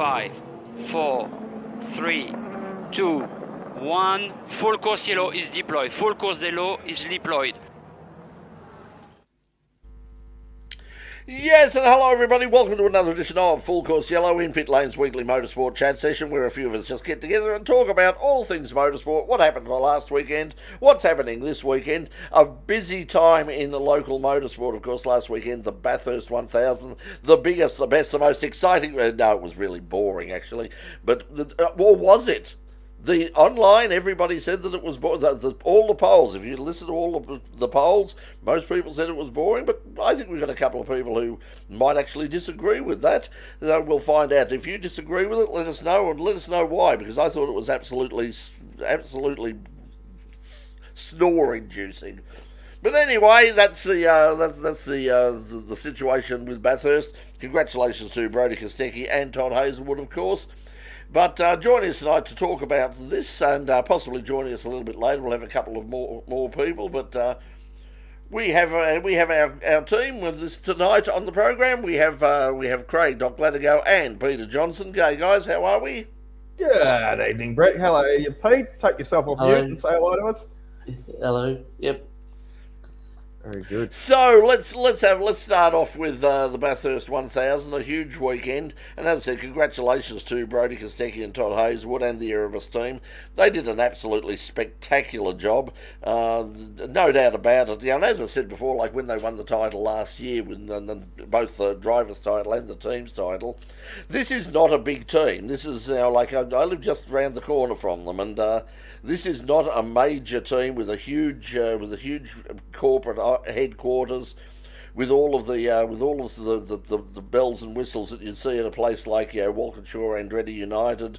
5, 4, 3, 2, 1. Full course yellow is deployed. Full course yellow is deployed. Yes, and hello everybody, welcome to another edition of Full Course Yellow in Pit Lane's weekly motorsport chat session where a few of us just get together and talk about all things motorsport, what happened last weekend, what's happening this weekend. A busy time in the local motorsport, of course, last weekend, the Bathurst 1000, the biggest, the best, the most exciting. No, it was really boring actually, but or was it? The online, everybody said that it was boring. All the polls, if you listen to all of the polls, most people said it was boring, but I think we've got a couple of people who might actually disagree with that. We'll find out. If you disagree with it, let us know, and let us know why, because I thought it was absolutely snore-inducing. But anyway, that's the situation with Bathurst. Congratulations to Brodie Todd and Todd Hazelwood, of course. But joining us tonight to talk about this, and possibly joining us a little bit later, we'll have a couple of more people. But we have our team with us tonight on the program. We have Craig, Doc Latigo, and Peter Johnson. G'day guys, how are we? Good evening, Brett. Hello, Pete. Take yourself off mute and say hello to us. Hello. Yep. Very good. So let's start off with the Bathurst 1000, a huge weekend, and as I said, congratulations to Brodie Todd and Todd Hazelwood and the Erebus team. They did an absolutely spectacular job, no doubt about it. And as I said before, like when they won the title last year, with both the driver's title and the team's title, this is not a big team. This is like I live just around the corner from them, and this is not a major team with a huge corporate headquarters, with all of the bells and whistles that you'd see at a place like Walkinshaw Andretti United,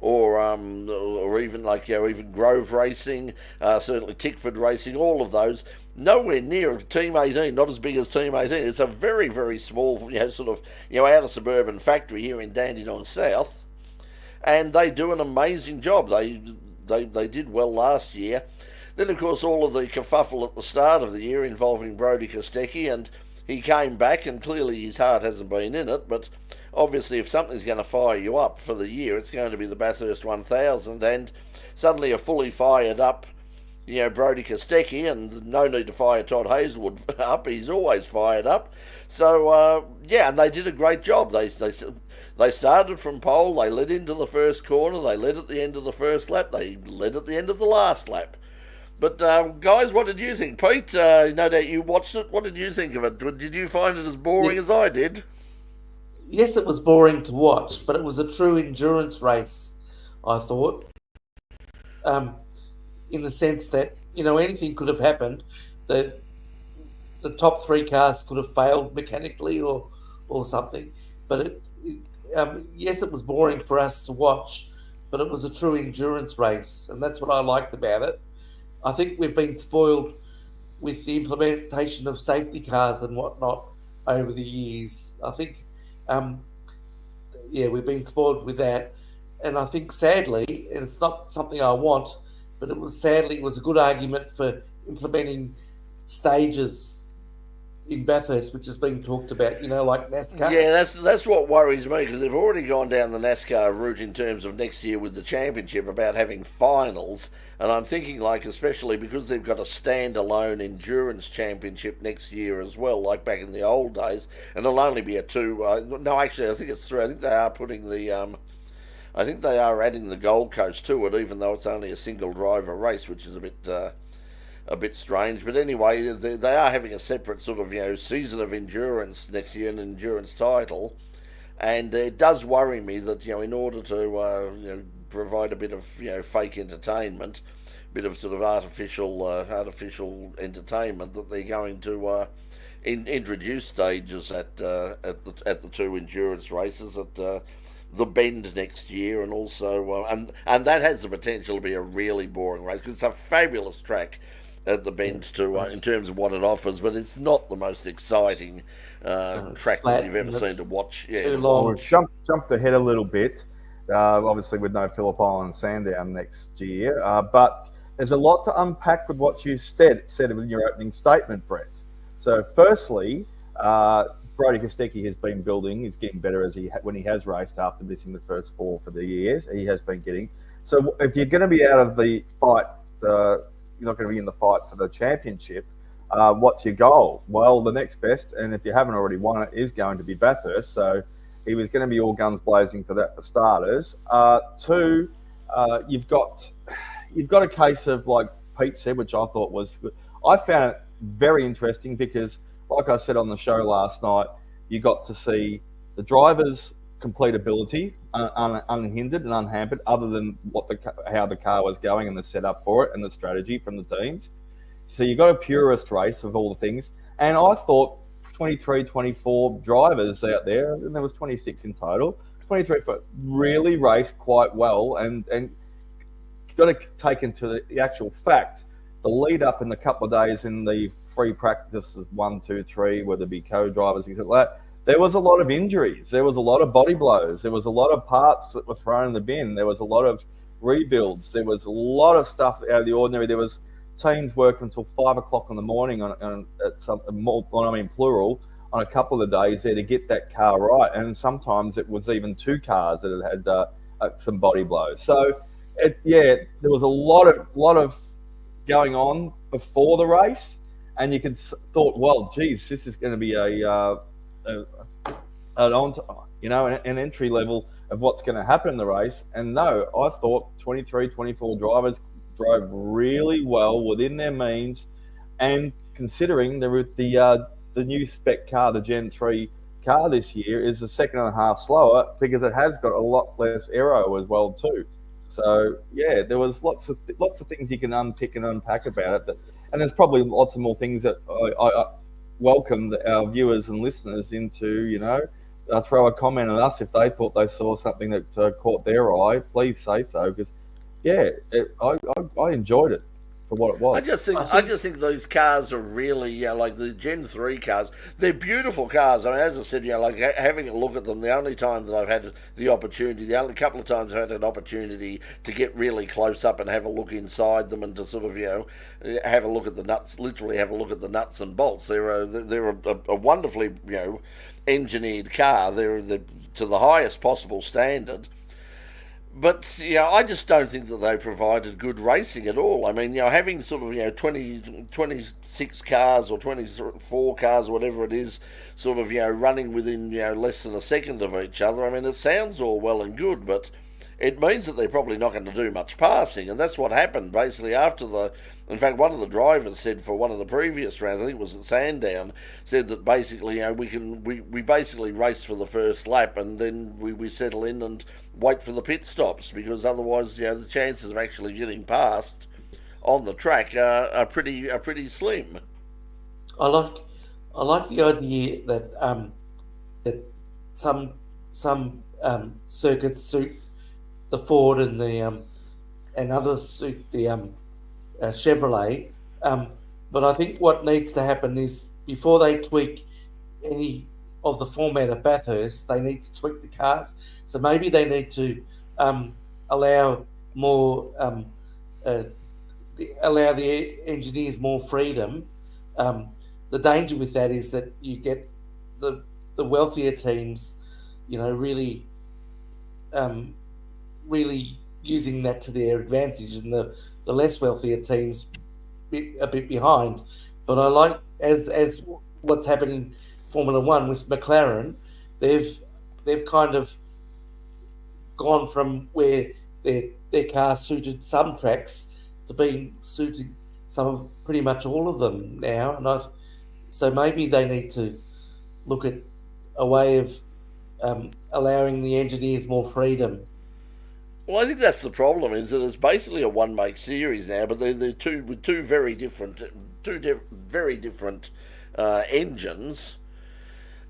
or even like even Grove Racing, certainly Tickford Racing, all of those. Nowhere near Team 18, not as big as Team 18. It's a very, very small, sort of outer suburban factory here in Dandenong South, and they do an amazing job. They did well last year. Then, of course, all of the kerfuffle at the start of the year involving Brodie Todd, and he came back, and clearly his heart hasn't been in it, but obviously if something's going to fire you up for the year, it's going to be the Bathurst 1000, and suddenly a fully fired up, Brodie Todd, and no need to fire Todd Hazelwood up, he's always fired up. So, and they did a great job. They started from pole, they led into the first corner, they led at the end of the first lap, they led at the end of the last lap. But guys, what did you think? Pete, no doubt you watched it. What did you think of it? Did you find it as boring as I did? Yes, it was boring to watch, but it was a true endurance race, I thought. In the sense that, anything could have happened. The top three cars could have failed mechanically or something. But yes, it was boring for us to watch, but it was a true endurance race, and that's what I liked about it. I think we've been spoiled with the implementation of safety cars and whatnot over the years. I think, we've been spoiled with that. And I think sadly, and it's not something I want, but it was a good argument for implementing stages in Bathurst, which is being talked about, like NASCAR. Yeah, that's what worries me, because they've already gone down the NASCAR route in terms of next year with the championship about having finals, and I'm thinking especially because they've got a standalone endurance championship next year as well, like back in the old days, and there'll only be a two. No, actually, I think it's three. I think they are putting I think they are adding the Gold Coast to it, even though it's only a single driver race, which is a bit strange. But anyway, they are having a separate sort of season of endurance next year, an endurance title, and it does worry me that in order to provide a bit of fake entertainment, a bit of sort of artificial entertainment, that they're going to introduce stages at the two endurance races at the Bend next year, and also and that has the potential to be a really boring race, because it's a fabulous track at the Bend in terms of what it offers, but it's not the most exciting track that you've ever seen to watch. Yeah, too long. We've jumped ahead a little bit, obviously with no Phillip Island Sandown next year, but there's a lot to unpack with what you said in your opening statement, Brett. So firstly, Brodie Kostecki has been building. He's getting better as when he has raced after missing the first 4 for the years. He has been getting. So if you're going to be out of the fight, you're not going to be in the fight for the championship. What's your goal? Well, the next best, and if you haven't already won it, is going to be Bathurst. So he was going to be all guns blazing for that for starters. 2, you've got a case of, like Pete said, which I thought was good. I found it very interesting because, like I said on the show last night, you got to see the drivers' complete ability unhindered and unhampered, other than how the car was going and the setup for it and the strategy from the teams. So you got a purist race of all the things. And I thought 23, 24 drivers out there, and there was 26 in total, 23 really raced quite well, and got to take into the actual fact, the lead up in the couple of days in the free practices 1, 2, 3, whether it be co-drivers, things like that, there was a lot of injuries. There was a lot of body blows. There was a lot of parts that were thrown in the bin. There was a lot of rebuilds. There was a lot of stuff out of the ordinary. There was teams working until 5 o'clock in the morning plural, on a couple of the days there to get that car right. And sometimes it was even 2 cars that had some body blows. So, there was a lot of going on before the race, and you could thought, well, geez, this is going to be an entry level of what's going to happen in the race. And no, I thought 23, 24 drivers drove really well within their means, and considering the new spec car, the Gen 3 car this year, is a second and a half slower because it has got a lot less aero as well too. So there was lots of things you can unpick and unpack about it, and there's probably lots of more things that I welcome our viewers and listeners into. Throw a comment on us if they thought they saw something that caught their eye. Please say so, because I enjoyed it for what it was. I just think those cars are really, like the Gen 3 cars, they're beautiful cars. I mean, as I said, like having a look at them, the only time that I've had the opportunity, the only couple of times I've had an opportunity to get really close up and have a look inside them and to sort of, have a look at the nuts, literally have a look at the nuts and bolts. They're a wonderfully, engineered car. They're to the highest possible standard. But I just don't think that they provided good racing at all. I mean, having sort of 26 cars or 24 cars or whatever it is, sort of running within less than a second of each other. I mean, it sounds all well and good, but it means that they're probably not going to do much passing, and that's what happened basically after the. In fact, one of the drivers said for one of the previous rounds, I think it was at Sandown, said that basically we basically race for the first lap and then we settle in and wait for the pit stops, because otherwise the chances of actually getting past on the track are pretty slim. I like the idea that that some circuits suit the Ford and the and others suit the Chevrolet, but I think what needs to happen is, before they tweak any of the format of Bathurst, they need to tweak the cars. So maybe they need to allow the engineers more freedom. The danger with that is that you get the wealthier teams, really using that to their advantage, and the less wealthier teams a bit behind. But I like as what's happened in Formula One with McLaren, they've kind of gone from where their car suited some tracks to being suiting pretty much all of them now. And so maybe they need to look at a way of allowing the engineers more freedom. Well, I think that's the problem, is that it's basically a one-make series now, but they're two very different engines,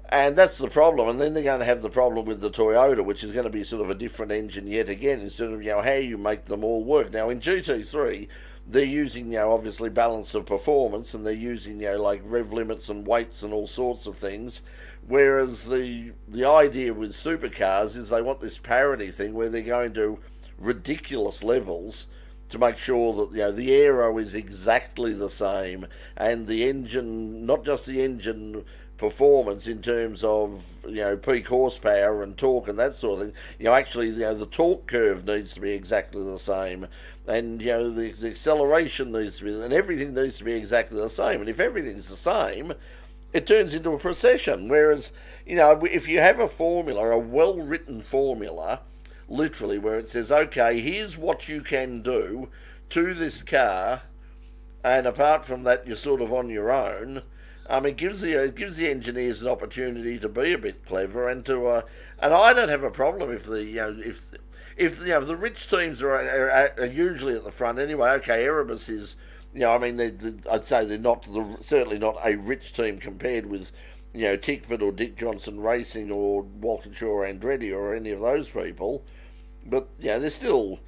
and that's the problem. And then they're going to have the problem with the Toyota, which is going to be sort of a different engine yet again, instead of how you make them all work. Now in GT3, they're using obviously balance of performance, and they're using like rev limits and weights and all sorts of things. Whereas the idea with supercars is they want this parity thing where they're going to ridiculous levels to make sure that the aero is exactly the same, and the engine, not just the engine performance in terms of peak horsepower and torque and that sort of thing. Actually, the torque curve needs to be exactly the same, and the acceleration needs to be, and everything needs to be exactly the same. And if everything's the same, it turns into a procession. Whereas, if you have a formula, a well-written formula, literally, where it says, okay, here's what you can do to this car, and apart from that, you're sort of on your own. It gives the engineers an opportunity to be a bit clever and to and I don't have a problem if the rich teams are usually at the front anyway. Okay, Erebus is I'd say they're certainly not a rich team compared with Tickford or Dick Johnson Racing or Walkinshaw Andretti or any of those people, but they're still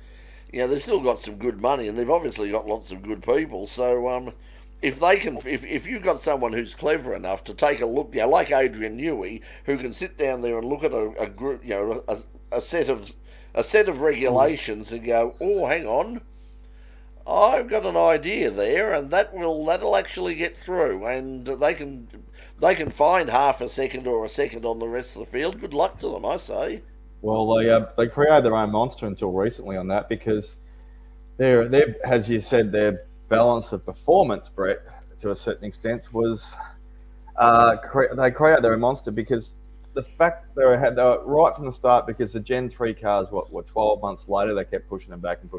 they've still got some good money, and they've obviously got lots of good people. So if they can, if you've got someone who's clever enough to take a look, like Adrian Newey, who can sit down there and look at a group, a set of regulations and go, oh, hang on, I've got an idea there, and that'll actually get through, and they can find half a second or a second on the rest of the field. Good luck to them, I say. Well, they created their own monster until recently on that, because they're as you said, their balance of performance, Brett, to a certain extent, was they created their own monster, because the fact they were right from the start, because the Gen 3 cars, were 12 months later, they kept pushing them back, and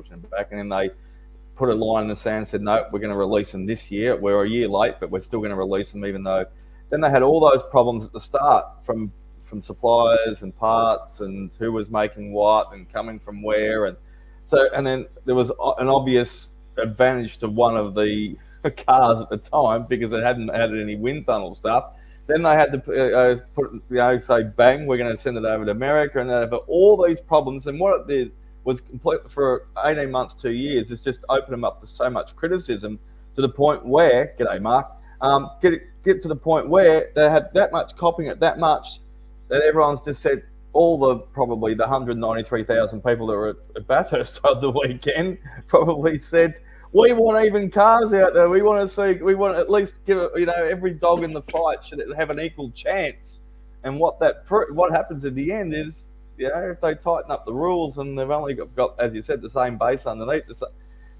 then they put a line in the sand and said, no, we're going to release them this year. We're a year late, but we're still going to release them, even though then they had all those problems at the start from suppliers and parts and who was making what and coming from where, and then there was an obvious advantage to one of the cars at the time because it hadn't had any wind tunnel stuff. Then they had to put say bang, we're going to send it over to America, and then all these problems. And what it did was complete for 18 months, 2 years. It's just opened them up to so much criticism, to the point where, g'day Mark, get to the point where they had that much copying it, that much that everyone's just said, probably the 193,000 people that were at Bathurst on the weekend probably said, we want even cars out there. We want to at least give it, every dog in the fight should have an equal chance. And what happens in the end is, if they tighten up the rules and they've only got, as you said, the same base underneath,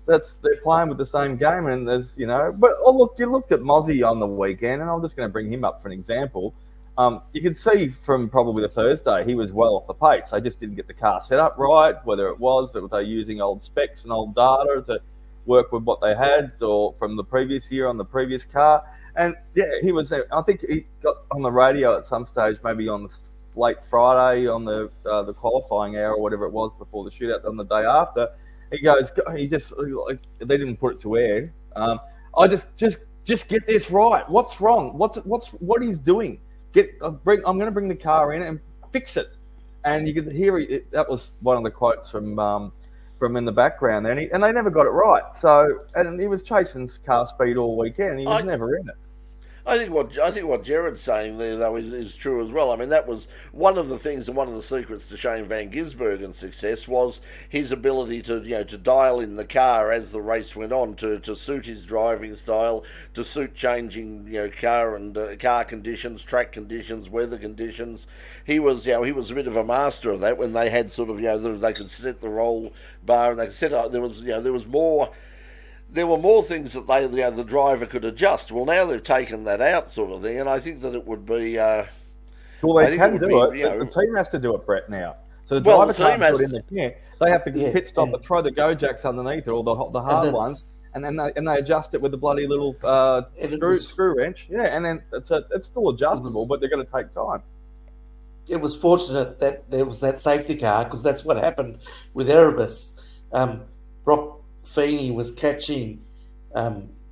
they're playing with the same game. And there's, but look, you looked at Mozzie on the weekend, and I'm just going to bring him up for an example. You could see from probably the Thursday, he was well off the pace. They just didn't get the car set up right, whether it was that they're using old specs and old data to work with what they had, or from the previous year on the previous car. And he was, I think he got on the radio at some stage, maybe on the late Friday on the qualifying hour or whatever it was before the shootout on the day after. He goes, they didn't put it to air. I just get this right. What's wrong? What he's doing? I'm going to bring the car in and fix it. And you could hear that was one of the quotes from in the background there, and they never got it right. So, and he was chasing car speed all weekend, and he was never in it. I think what Jared's saying there, though, is true as well. I mean, that was one of the things, and one of the secrets to Shane Van Gisbergen's success was his ability to dial in the car as the race went on to suit his driving style, to suit changing car conditions, track conditions, weather conditions. He was a bit of a master of that when they had sort of they could set the roll bar and they could set up. There were more things that the driver could adjust. Well, now they've taken that out, sort of thing, and I think that it would be. Well, they can do it. The team has to do it, Brett. Now, so the driver can't put in the kit. They have to pit stop and throw the go jacks underneath it, or the hard ones, and then they adjust it with the bloody little screw wrench. Yeah, and then it's still adjustable, but they're going to take time. It was fortunate that there was that safety car, because that's what happened with Erebus. Brock Feeney was catching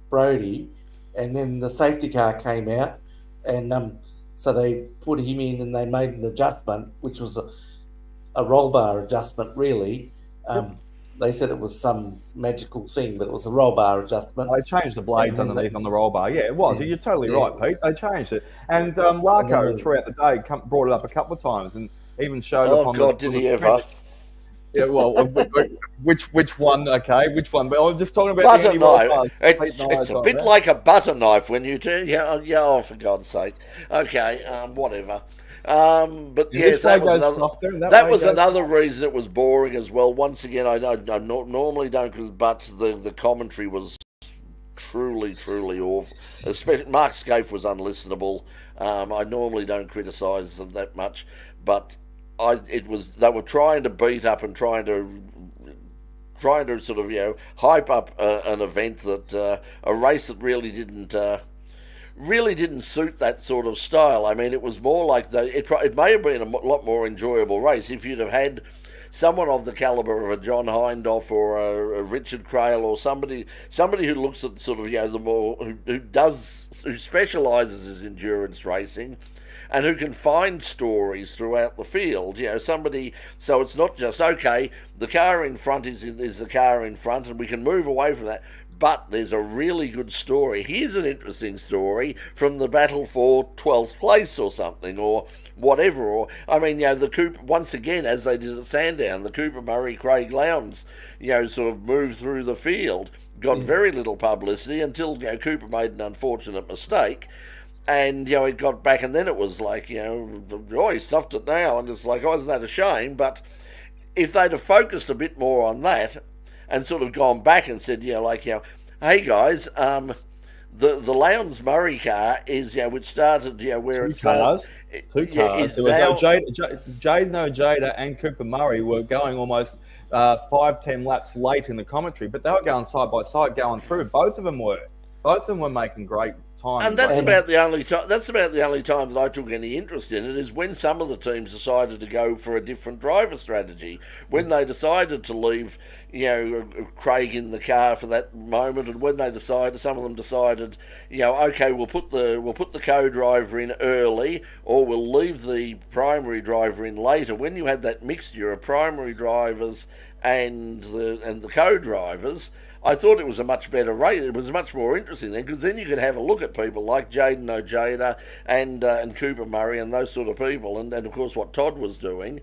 Brodie, and then the safety car came out, and so they put him in and they made an adjustment, which was a roll bar adjustment, really. They said it was some magical thing, but it was a roll bar adjustment. They changed the blades underneath on the roll bar. Yeah, it was. You're totally right, Pete. They changed it. And Larko, throughout the day, brought it up a couple of times and even showed up on God, did he ever? Yeah, well, which one? Okay, which one? But I'm just talking about the Butter Andy Roll knife. It's a bit like a butter knife when you turn. Yeah, oh, for God's sake. Okay, whatever. But yes, that was another. That was another reason it was boring as well. Once again, I normally don't, but the commentary was truly awful. Especially Mark Scaife was unlistenable. I normally don't criticise them that much, but they were trying to beat up and trying to sort of hype up an event that a race that really didn't suit that sort of style. I mean, it was more like it may have been a lot more enjoyable race if you'd have had someone of the caliber of a John Hindhaugh or a Richard Crail or somebody who looks at sort of the more who specialises in endurance racing and who can find stories throughout the field. So it's not just okay, the car in front is the car in front and we can move away from that. But there's a really good story. Here's an interesting story from the battle for 12th place or something, or whatever. Or I mean, the Cooper, once again, as they did at Sandown, the Cooper Murray Craig Lowndes, sort of moved through the field, got very little publicity until Cooper made an unfortunate mistake. And it got back, and then it was like he stuffed it now, and it's like, isn't that a shame? But if they'd have focused a bit more on that and sort of gone back and said, hey guys, the Lowndes Murray car is which started where it started. Two cars. There was Jaden Ojeda and Cooper Murray were going almost 5-10 laps late in the commentary, but they were going side by side, going through. Both of them were making great. And that's about the only time. That's about the only time that I took any interest in it is when some of the teams decided to go for a different driver strategy. When they decided to leave, Craig in the car for that moment, and when some of them decided, okay, we'll put the co-driver in early, or we'll leave the primary driver in later. When you had that mixture of primary drivers and the co-drivers, I thought it was a much better race. It was much more interesting then, because then you could have a look at people like Jaden Ojeda and Cooper Murray and those sort of people, and of course what Todd was doing,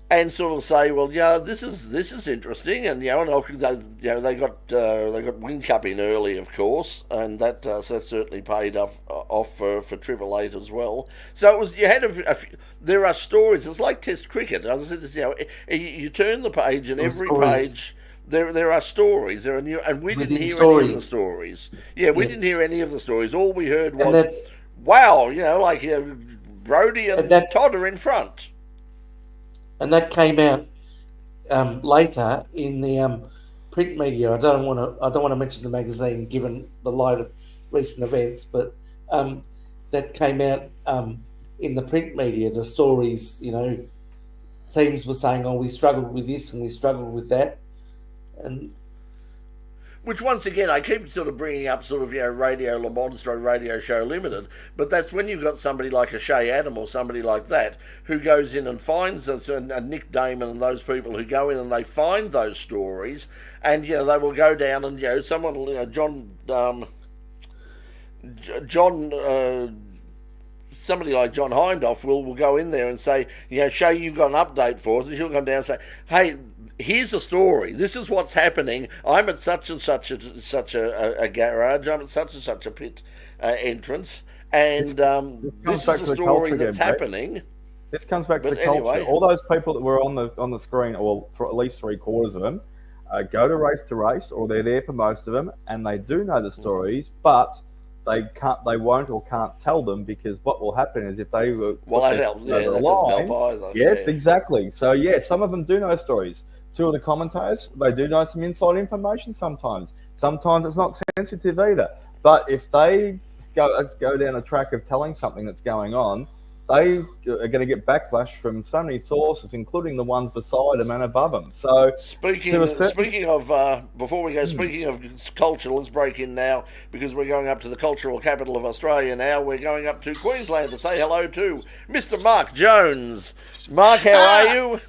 and sort of say, well, this is interesting, and they got Wing Cup in early, of course, and that certainly paid off for Triple Eight as well. So it was there are stories. It's like Test cricket. As I said, you turn the page, and every page. There are stories. There are new, and we didn't hear any of the stories. We didn't hear any of the stories. All we heard was, wow, Brodie and Todd are in front. And that came out later in the print media. I don't want to mention the magazine, given the light of recent events, but that came out in the print media. The stories, teams were saying, "Oh, we struggled with this and we struggled with that." And which, once again, I keep sort of bringing up sort of, Radio Le Mans or Radio Show Limited, but that's when you've got somebody like a Shea Adam or somebody like that who goes in and finds us, and Nick Damon and those people who go in and they find those stories, and, they will go down and, someone, somebody like John Hindhaugh will go in there and say, Shea, you've got an update for us, and she'll come down and say, hey, here's a story. This is what's happening. I'm at such and such a garage. I'm at such and such a pit entrance, and this is a story that's happening. This comes back to the culture. All those people that were on the screen, or for at least 3/4 of them, go to race, or they're there for most of them, and they do know the stories, but they won't or can't tell them, because what will happen is if they were that doesn't help either. Yes, exactly. So some of them do know stories. Two of the commentators, they do know some inside information sometimes. Sometimes it's not sensitive either. But if they go down a track of telling something that's going on, they are going to get backlash from so many sources, including the ones beside them and above them. So speaking of before we go, speaking of culture, let's break in now, because we're going up to the cultural capital of Australia now. We're going up to Queensland to say hello to Mr. Mark Jones. Mark, how are you?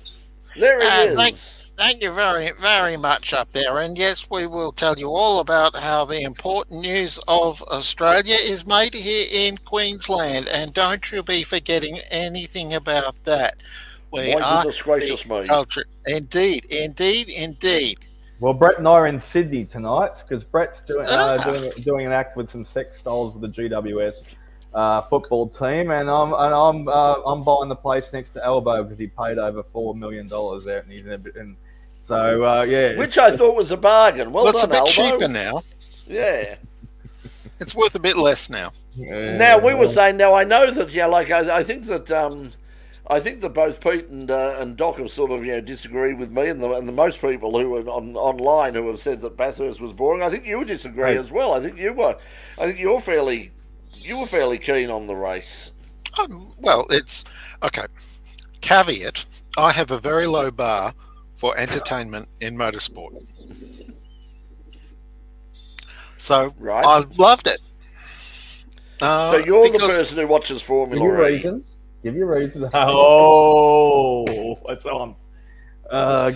There he is. Thank you very, very much up there. And yes, we will tell you all about how the important news of Australia is made here in Queensland. And don't you be forgetting anything about that. We My are goodness gracious the me. culture. Indeed, indeed, indeed. Well, Brett and I are in Sydney tonight because Brett's doing Ah. doing an act with some sex dolls with the GWS football team, and I'm buying the place next to Elbow because he paid over $4 million out, and he's in a bit. And so yeah, Which I thought was a bargain. Well It's done, a bit Albo. cheaper now. Yeah. It's worth a bit less now. Now we were saying. Now I know that I think that I think that both Pete and Doc have sort of disagree with me, and the most people who are online who have said that Bathurst was boring. I think you disagree as well. I think you were fairly keen on the race. Well, it's okay. Caveat: I have a very low bar for entertainment in motorsport, so Right. I loved it. So you're the because- person who watches Give Formula your E. reasons. Give your reasons. Oh, it's on. Go on.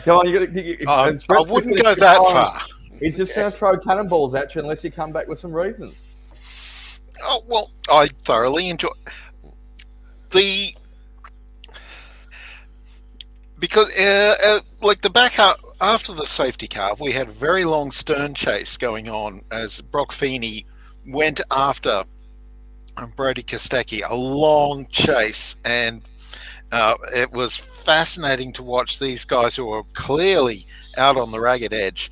I wouldn't go that far. He's just going to throw cannonballs at you unless you come back with some reasons. Oh, well, I thoroughly enjoy because like the back after the safety car, we had a very long stern chase going on as Brock Feeney went after Brodie Kostecki, a long chase, and it was fascinating to watch these guys who were clearly out on the ragged edge.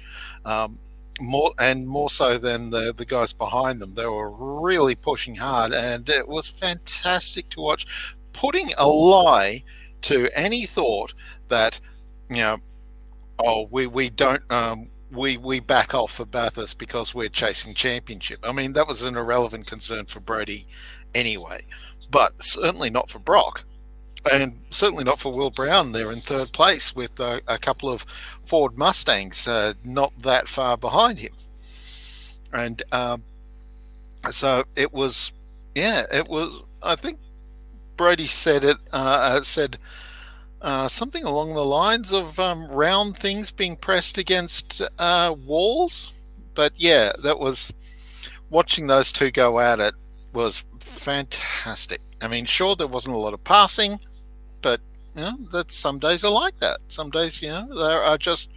More so than the guys behind them. They were really pushing hard, and it was fantastic to watch, putting a lie to any thought that we don't we back off for Bathurst because we're chasing championship. I mean, that was an irrelevant concern for Brodie anyway, but certainly not for Brock. And certainly not for Will Brown there in third place with a couple of Ford Mustangs not that far behind him. And so it was, I think Brodie said it, said something along the lines of round things being pressed against walls. But yeah, that was, watching those two go at it was fantastic. I mean, sure, there wasn't a lot of passing, but that some days are like that. Some days, there are just,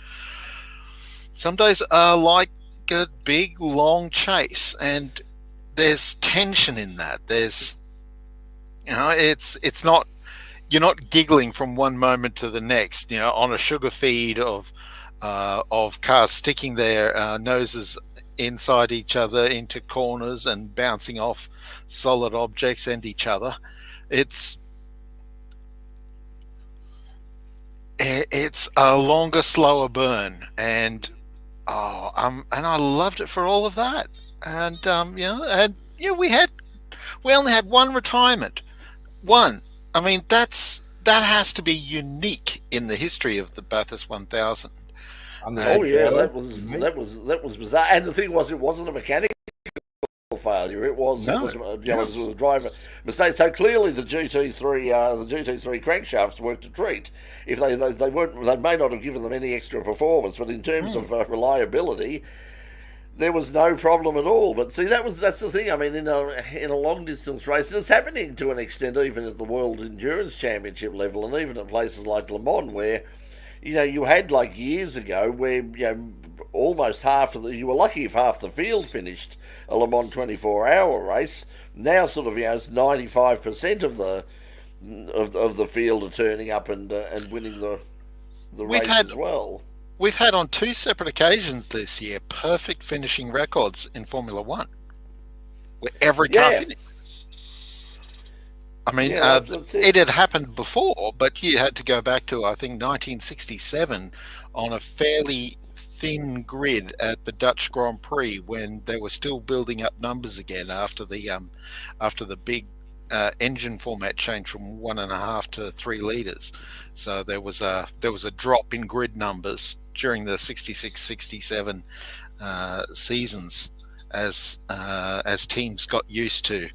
some days are like a big long chase, and there's tension in that. There's, it's not, you're not giggling from one moment to the next, on a sugar feed of cars sticking their noses inside each other into corners and bouncing off solid objects and each other. It's a longer, slower burn, and I loved it for all of that. And we only had one retirement, one. I mean, that has to be unique in the history of the Bathurst 1000. Oh yeah, that was bizarre. And the thing was, it wasn't a mechanical failure. It was it was a driver mistake. So clearly, the GT3 crankshafts worked a treat. If they weren't, they may not have given them any extra performance, but in terms of reliability, there was no problem at all. But see, that's the thing. I mean, in a long distance race, and it's happening to an extent even at the World Endurance Championship level, and even at places like Le Mans, where you had like years ago where almost you were lucky if half the field finished a Le Mans 24-hour race. Now sort of it's 95% of the field are turning up and winning the race as well. We've had on two separate occasions this year perfect finishing records in Formula One, where every car finished. I mean, it had happened before, but you had to go back to, I think, 1967 on a fairly thin grid at the Dutch Grand Prix when they were still building up numbers again after the big engine format change from 1.5 to 3 litres. So there was a drop in grid numbers during the 66-67 seasons as teams got used to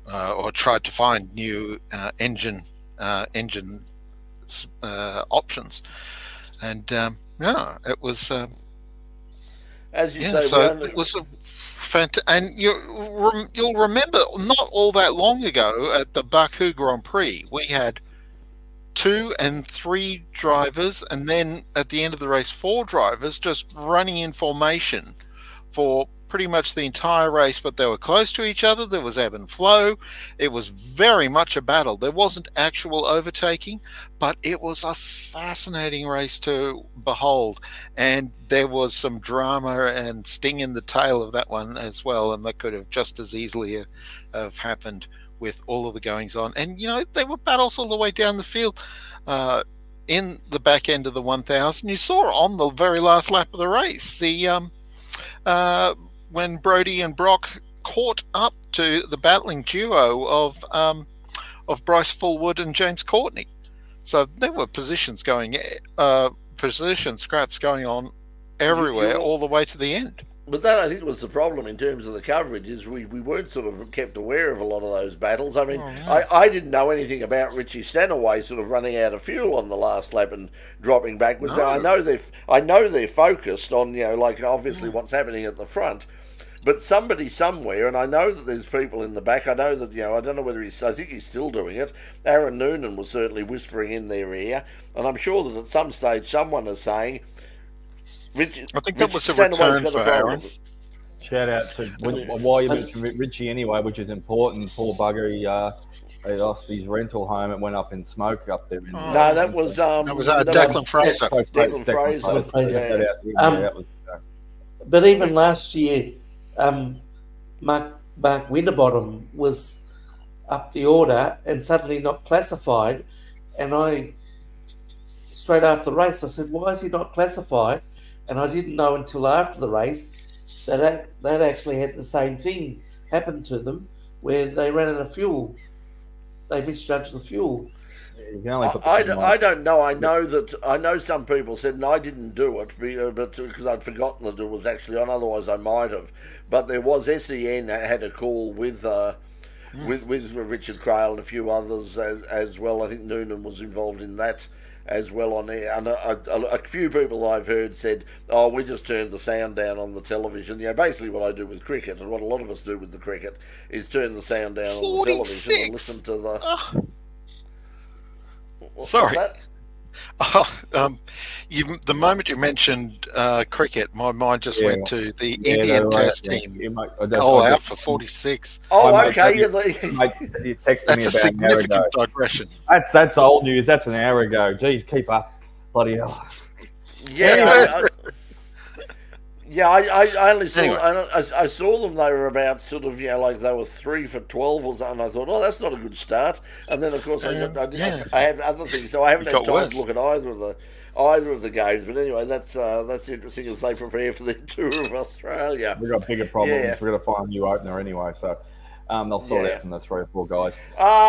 or tried to find new engine options, and it was as you say. So it was a and you'll remember not all that long ago at the Baku Grand Prix, we had 2 and 3 drivers, and then at the end of the race, 4 drivers just running in formation for pretty much the entire race, but they were close to each other. There was ebb and flow. It was very much a battle. There wasn't actual overtaking, but it was a fascinating race to behold, and there was some drama and sting in the tail of that one as well, and that could have just as easily have happened with all of the goings on. And there were battles all the way down the field. In the back end of the 1000, you saw on the very last lap of the race when Brodie and Brock caught up to the battling duo of Bryce Fullwood and James Courtney. So there were position scraps going on everywhere all the way to the end. But that, I think, was the problem in terms of the coverage, is we weren't sort of kept aware of a lot of those battles. I mean, I didn't know anything about Richie Stanaway sort of running out of fuel on the last lap and dropping backwards. No. I know they're focused on, obviously what's happening at the front. But somebody somewhere, and I know that there's people in the back, I know that, I don't know whether I think he's still doing it. Aaron Noonan was certainly whispering in their ear, and I'm sure that at some stage someone is saying, I think that was a return for Aaron. Shout out to, while you mentioned Richie anyway, which is important, poor bugger, he lost his rental home. It went up in smoke up there. No, that was Declan Fraser. Declan Fraser. But even last year, Mark Winterbottom was up the order and suddenly not classified, and I straight after the race I said, why is he not classified? And I didn't know until after the race that actually had the same thing happen to them, where they ran out of fuel. They misjudged the fuel. I don't know. I know some people said, and I didn't do it, but because I'd forgotten that it was actually on. Otherwise, I might have. But there was SEN that had a call with Richard Craill and a few others as well. I think Noonan was involved in that as well on air. And a few people I've heard said, "Oh, we just turned the sound down on the television." Basically what I do with cricket, and what a lot of us do with the cricket, is turn the sound down on the television and listen to the. Sorry. The moment you mentioned cricket, my mind just went to the Indian Test team. Out for 46. Oh, okay. That's a significant digression. That's old news. That's an hour ago. Geez, keep up. Bloody hell. Yeah. I only saw. Anyway. I saw them. They were about sort of, they were 3 for 12 or something. I thought, oh, that's not a good start. And then, of course, I had other things, so I haven't had time to look at either of the games. But anyway, that's interesting as they prepare for the tour of Australia. We've got bigger problems. Yeah. We've got to find a new opener anyway, so they'll sort out from the 3 or 4 guys.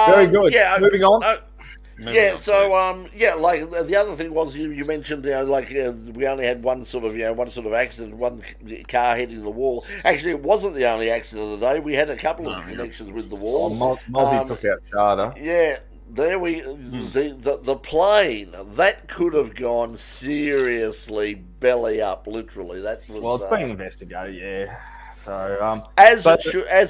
Very good. Yeah, moving on. Like the other thing was you mentioned, we only had one sort of accident, one car hitting the wall. Actually, it wasn't the only accident of the day. We had a couple of connections with the wall. Mozzie took out Charter. Yeah, there the plane that could have gone seriously belly up, literally. That was it's being investigated. Yeah. So, as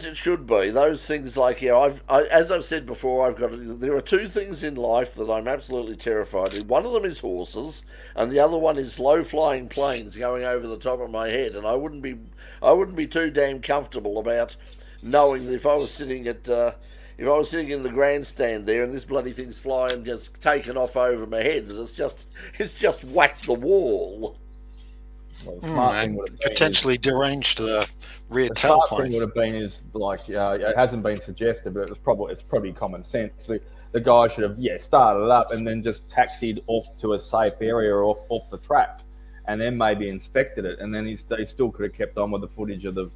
it should be. Those things, as I've said before, there are 2 things in life that I'm absolutely terrified of. One of them is horses, and the other one is low-flying planes going over the top of my head. And I wouldn't be too damn comfortable about knowing that if I was sitting in the grandstand there and this bloody thing's flying, just taken off over my head, that it's just whacked the wall. And potentially deranged the rear tailplane. The smart thing would have been is it hasn't been suggested, but it's probably common sense. The guy should have started up and then just taxied off to a safe area or off the track, and then maybe inspected it, and then they still could have kept on with the footage of the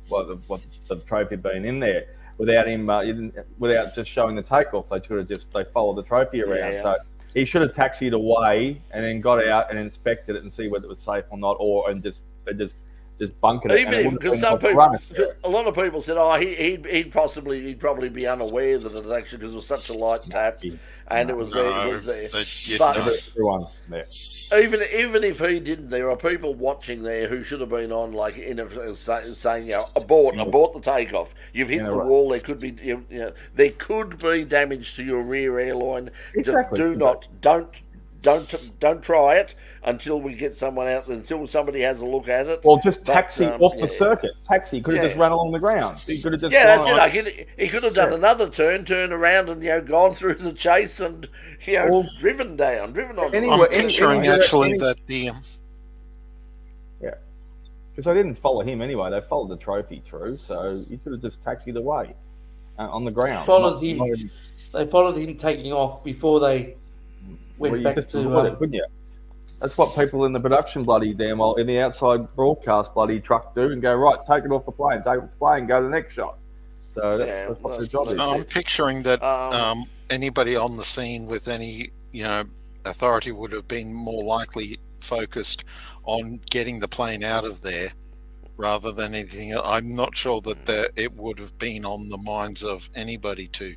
trophy being in there without him without just showing the takeoff. They could have they followed the trophy around. Yeah. So he should have taxied away and then got out and inspected it and see whether it was safe or not, and just just bunking it. Even because some people, a lot of people said, "Oh, he'd probably be unaware that it actually because it was such a light tap, and it was there." But everyone there. Even if he didn't, there are people watching there who should have been on, like saying, abort the takeoff. You've hit the wall. There could be, there could be damage to your rear airline. Exactly. Just don't try it until we get someone out. Until somebody has a look at it. Well, just taxi off the circuit. Taxi could have just run along the ground. He could have just that's it. He could have done another turn around, and gone through the chase and driven on. I'm picturing actually that the because they didn't follow him anyway. They followed the trophy through, so he could have just taxied away on the ground. They followed him taking off before they went back to. Wouldn't you? That's what people in the production bloody damn well in the outside broadcast bloody truck do, and go right, take it off the plane, take it off the plane, go to the next shot. So that's what the job is. I'm picturing that anybody on the scene with any authority would have been more likely focused on getting the plane out of there rather than anything else. I'm not sure that it would have been on the minds of anybody to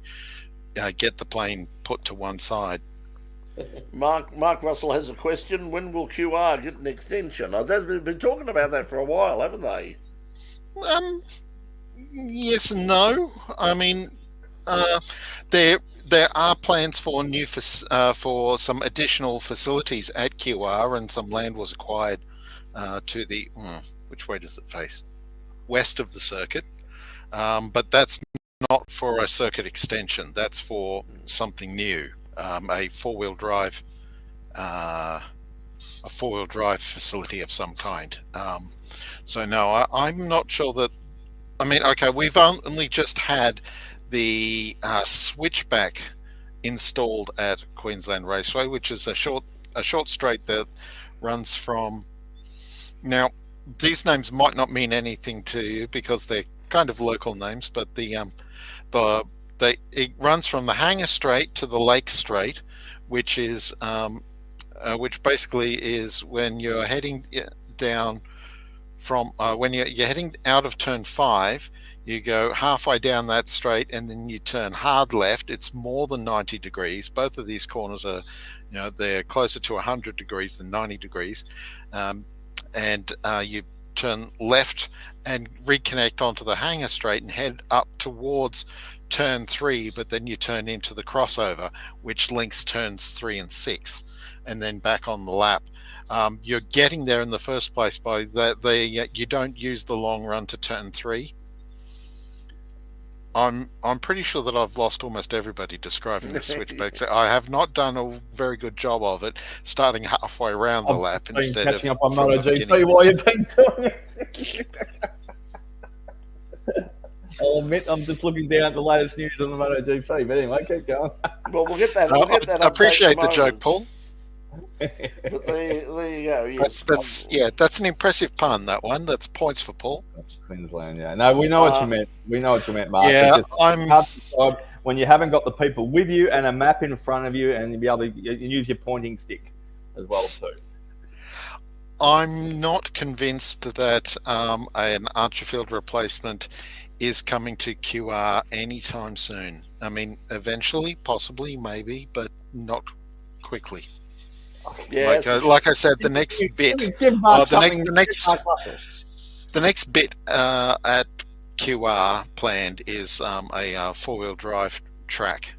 get the plane put to one side. Mark Russell has a question. When will QR get an extension? They've been talking about that for a while, haven't they? Yes and no. I mean, there are plans for for some additional facilities at QR, and some land was acquired to the which way does it face? West of the circuit, but that's not for a circuit extension. That's for something new. A four-wheel drive facility of some kind. So no, I'm not sure that. I mean, okay, we've only just had the switchback installed at Queensland Raceway, which is a short straight that runs from. Now, these names might not mean anything to you because they're kind of local names, but it runs from the Hangar Straight to the Lake Straight, which is which basically is when you're heading down from when you're heading out of turn 5, you go halfway down that straight and then you turn hard left. It's more than 90 degrees. Both of these corners are, they're closer to 100 degrees than 90 degrees, and you turn left and reconnect onto the Hangar Straight and head up towards turn 3, but then you turn into the crossover, which links turns 3 and 6, and then back on the lap. You're getting there in the first place by you don't use the long run to turn 3. I'm pretty sure that I've lost almost everybody describing the switchback. So I have not done a very good job of it, starting halfway around the lap instead of catching up on MotoGP while you've been doing it. I'll admit I'm just looking down at the latest news on the MotoGP, but anyway, keep going. Well, we'll get that. I appreciate the joke, Paul. But there you go. Yes. That's an impressive pun. That one. That's points for Paul. Queensland, yeah. No, we know what you meant. We know what you meant, Mark. Yeah, it's hard to decide when you haven't got the people with you and a map in front of you, and you'll be able to use your pointing stick as well too. I'm not convinced that an Archerfield replacement is coming to QR anytime soon. I mean, eventually, possibly, maybe, but not quickly. Yeah, like I said, the next bit, the next bit at QR planned is a four-wheel drive track.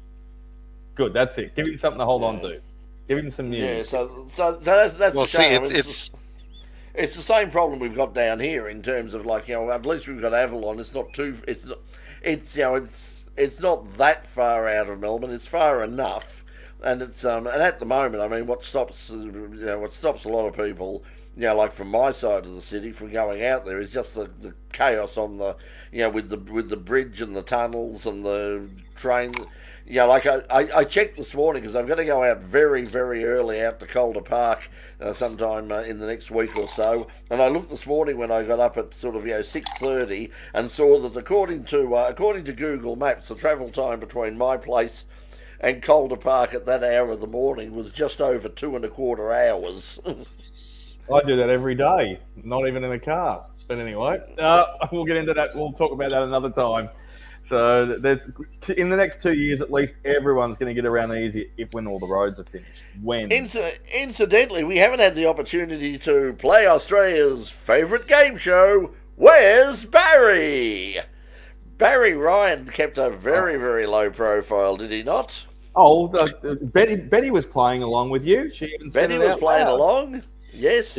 Good, that's it. Give him something to hold on to. Give him some news. Yeah, so that's well, the it's the same problem we've got down here in terms of at least we've got Avalon. It's not not that far out of Melbourne. It's far enough, and it's and at the moment, I mean, what stops a lot of people, like from my side of the city from going out there is just the chaos on the with the bridge and the tunnels and the train. I checked this morning because I'm going to go out very, very early out to Calder Park sometime in the next week or so. And I looked this morning when I got up at sort of 6:30 and saw that according to Google Maps, the travel time between my place and Calder Park at that hour of the morning was just over 2.25 hours. I do that every day, not even in a car. But anyway, we'll get into that. We'll talk about that another time. So in the next 2 years, at least, everyone's going to get around easy when all the roads are finished. When? Incidentally, we haven't had the opportunity to play Australia's favourite game show, Where's Barry? Barry Ryan kept a very, very low profile, did he not? Oh, Betty was playing along with you. She even Betty was playing along. Yes,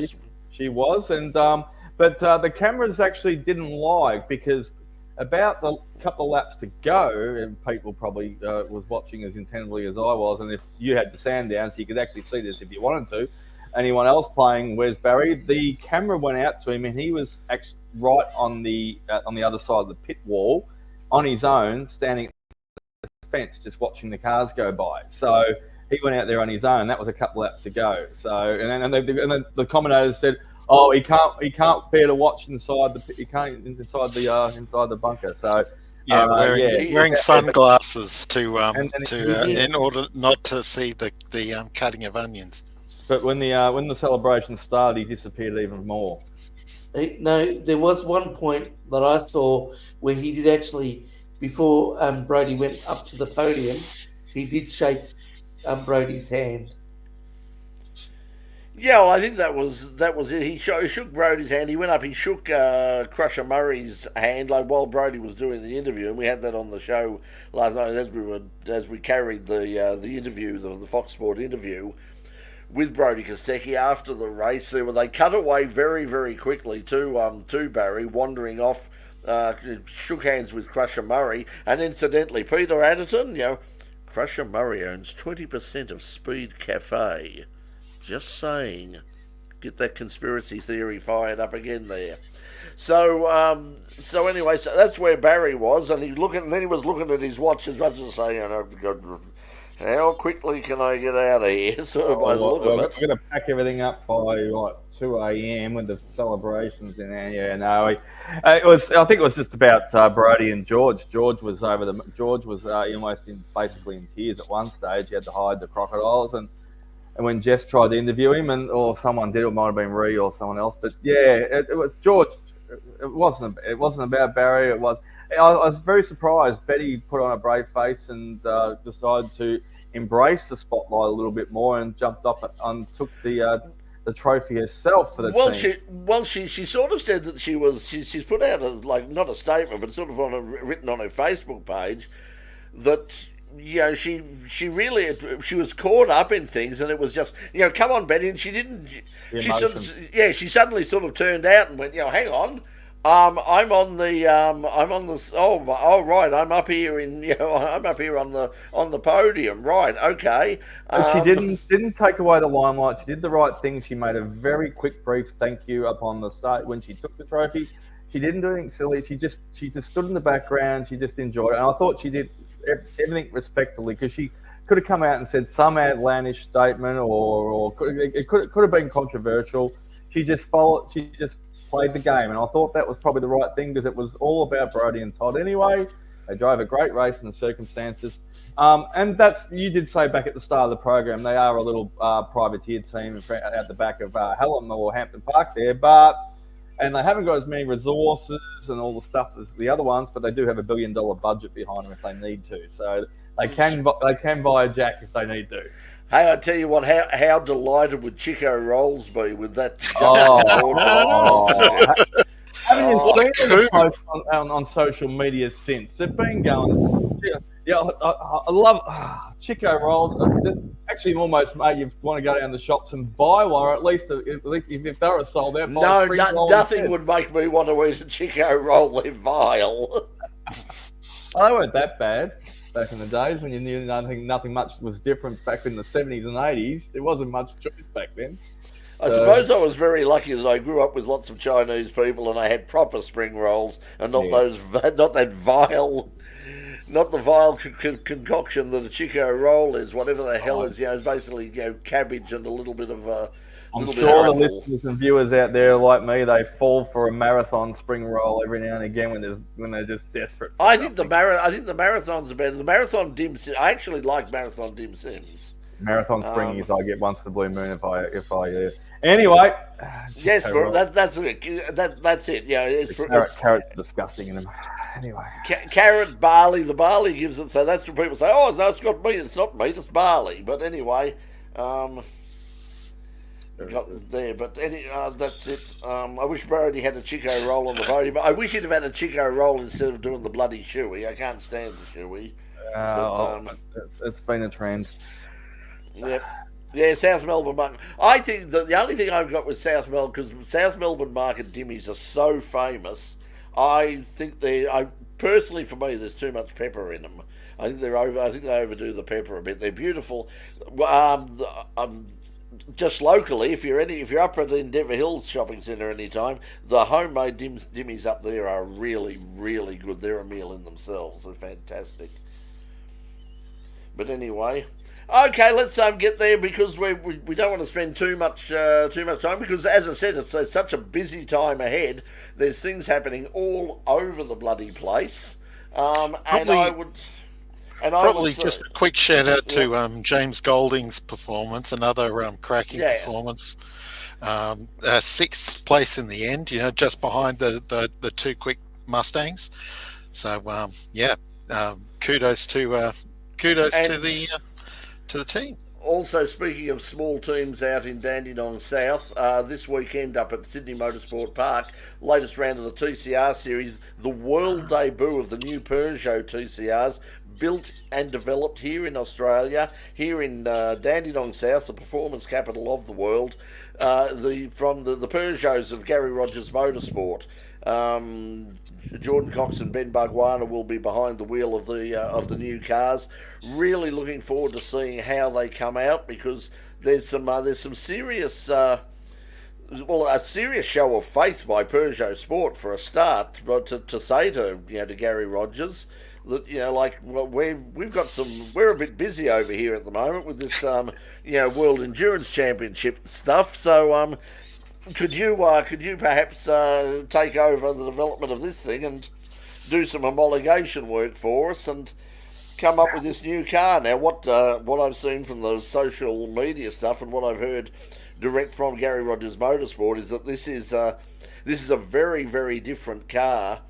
she was, and but the cameras actually didn't lie because about the couple of laps to go, and people probably was watching as intently as I was, and if you had the sound down, so you could actually see this if you wanted to. Anyone else playing Where's Barry? The camera went out to him, and he was actually right on the other side of the pit wall, on his own, standing at the fence, just watching the cars go by. So he went out there on his own. That was a couple laps to go. So and then the commentators said, "Oh, he can't bear to watch inside the bunker." So wearing sunglasses in order not to see the cutting of onions. But when the celebration started, he disappeared even more. No, there was one point that I saw where he did actually, before Brodie went up to the podium, he did shake Brodie's hand. Yeah, well, I think that was it. He shook Brodie's hand. He went up. He shook Crusher Murray's hand, like while Brodie was doing the interview, and we had that on the show last night as we carried the interview, the Fox Sport interview with Brodie Kostecki after the race. They cut away very, very quickly to Barry wandering off. Shook hands with Crusher Murray, and incidentally, Peter Adderton, Crusher Murray owns 20% of Speed Cafe. Just saying. Get that conspiracy theory fired up again there. So anyway, so that's where Barry was, and then he was looking at his watch as much as saying, God, how quickly can I get out of here? Sort of by the look of it. We're going to pack everything up by 2 a.m. with the celebrations in there. Yeah, no, I think it was just about Brodie and George. George was almost basically in tears at one stage. He had to hide the crocodiles, and when Jess tried to interview him, or someone did, it might have been Ree or someone else. But yeah, it was George. It wasn't about Barry. It was. I was very surprised. Betty put on a brave face and decided to embrace the spotlight a little bit more and jumped up and took the trophy herself for the team. She sort of said that she's put out not a statement, but sort of written on her Facebook page that. She was caught up in things, and it was just come on, Betty, and she didn't. She suddenly sort of turned out and went, hang on, I'm on the right, I'm up here on the podium, right? Okay. She didn't take away the limelight. She did the right thing. She made a very quick, brief thank you upon the start when she took the trophy. She didn't do anything silly. She just stood in the background. She just enjoyed it, and I thought she did everything respectfully, because she could have come out and said some outlandish statement, or it could have been controversial. She just played the game, and I thought that was probably the right thing, because it was all about Brodie and Todd anyway. They drove a great race in the circumstances, and you did say back at the start of the program they are a little privateer team at the back of Hallam or Hampton Park there, and they haven't got as many resources and all the stuff as the other ones, but they do have $1 billion budget behind them if they need to. So they can buy a jack if they need to. Hey, I tell you what, how delighted would Chico Rolls be with that? Haven't you seen the posts on social media since? They've been going. Yeah, I love Chico Rolls. Actually, almost made you want to go down the shops and buy one, or at least if they were sold out. Nothing would make me want to eat a Chico Roll in Vile. They weren't that bad back in the days when you knew nothing much was different back in the 70s and 80s. There wasn't much choice back then. I suppose I was very lucky that I grew up with lots of Chinese people and I had proper spring rolls and not that vile. Not the vile concoction that a Chico roll is, whatever the hell is, basically, cabbage and a little bit of I'm sure the listeners and viewers out there like me, they fall for a marathon spring roll every now and again when they're just desperate. I think the marathons are better. The marathon dim sim. I actually like marathon dim sims. Marathon springing is I get once the blue moon if I anyway. Yes, so that's it. That's it. Yeah, carrots are disgusting in them. Anyway, carrot, barley. The barley gives it. So that's what people say. Oh, no, it's got meat. It's not meat. It's barley. But anyway, got there. But that's it. I wish Brodie had a Chico roll on the podium. But I wish he'd have had a Chico roll instead of doing the bloody shoey. I can't stand the shoey. It's been a trend. Yep. Yeah, South Melbourne market. I think that the only thing I've got with South Melbourne, because South Melbourne market dimmies are so famous, I think personally for me, there's too much pepper in them. I think they overdo the pepper a bit. They're beautiful. Just locally, if you're up at the Endeavour Hills shopping centre anytime, the homemade dimmies up there are really, really good. They're a meal in themselves. They're fantastic. But anyway. Okay, let's get there because we don't want to spend too much time because, as I said, it's such a busy time ahead. There's things happening all over the bloody place, just a quick shout out to James Golding's performance, another cracking performance. 6th place in the end, just behind the two quick Mustangs. So kudos to the team. Also, speaking of small teams out in Dandenong South, this weekend up at Sydney Motorsport Park, latest round of the TCR series, the world debut of the new Peugeot TCRs, built and developed here in Australia, here in Dandenong South, the performance capital of the world, from the Peugeots of Gary Rogers Motorsport. Jordan Cox and Ben Bargwanna will be behind the wheel of the new cars. Really looking forward to seeing how they come out because there's some serious a serious show of faith by Peugeot Sport for a start. But to say to Gary Rogers that we're a bit busy over here at the moment with this World Endurance Championship stuff. So Could you perhaps take over the development of this thing and do some homologation work for us and come up with this new car? Now, what I've seen from the social media stuff and what I've heard direct from Gary Rogers Motorsport is that this is a very, very different car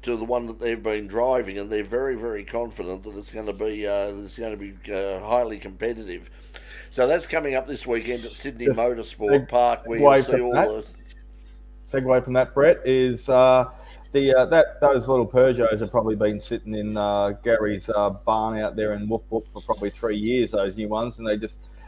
to the one that they've been driving, and they're very, very confident that it's going to be highly competitive. So that's coming up this weekend at Sydney Motorsport Park, where you'll see all the... Segue from that, Brett, is those little Peugeots have probably been sitting in Gary's barn out there in Whoop Whoop for probably 3 years, those new ones, and